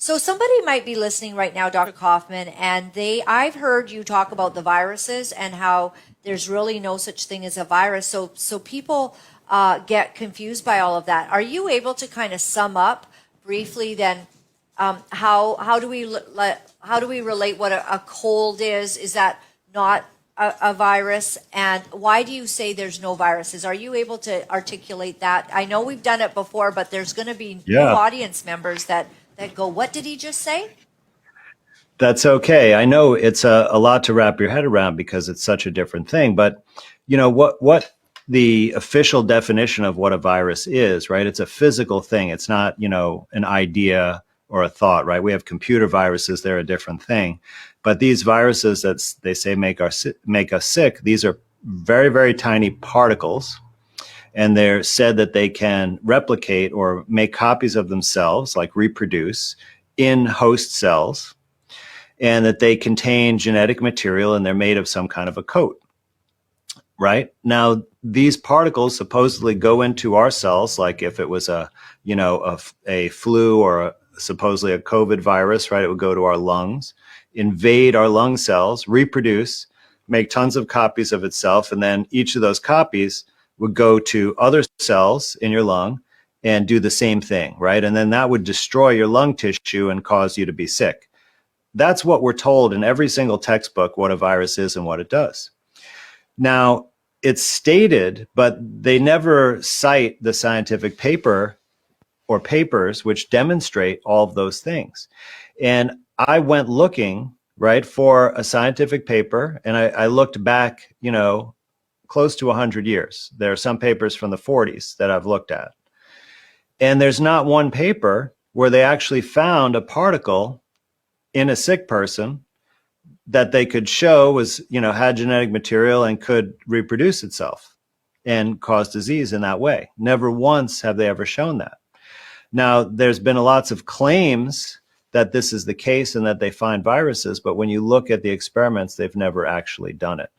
So somebody might be listening right now, Dr. Kaufman, and I've heard you talk about the viruses and how there's really no such thing as a virus. So people get confused by all of that. Are you able to kind of sum up briefly then how do we relate what a cold is? Is that not a virus? And why do you say there's no viruses? Are you able to articulate that? I know we've done it before, but there's going to be new audience members that go, what did he just say? That's okay. I know it's a lot to wrap your head around because it's such a different thing. But you know what the official definition of what a virus is, right? It's a physical thing. It's not, an idea or a thought, right? We have computer viruses; they're a different thing. But these viruses that they say make us sick, these are very, very tiny particles, and they're said that they can replicate or make copies of themselves, like reproduce, in host cells, and that they contain genetic material and they're made of some kind of a coat, right? Now, these particles supposedly go into our cells, like if it was a flu or supposedly a COVID virus, right? It would go to our lungs, invade our lung cells, reproduce, make tons of copies of itself, and then each of those copies would go to other cells in your lung and do the same thing, right? And then that would destroy your lung tissue and cause you to be sick. That's what we're told in every single textbook, what a virus is and what it does. Now, it's stated, but they never cite the scientific paper or papers which demonstrate all of those things. And I went looking, right, for a scientific paper, and I looked back, close to 100 years. There are some papers from the 40s that I've looked at. And there's not one paper where they actually found a particle in a sick person that they could show was, had genetic material and could reproduce itself and cause disease in that way. Never once have they ever shown that. Now, there's been lots of claims that this is the case and that they find viruses, but when you look at the experiments, they've never actually done it.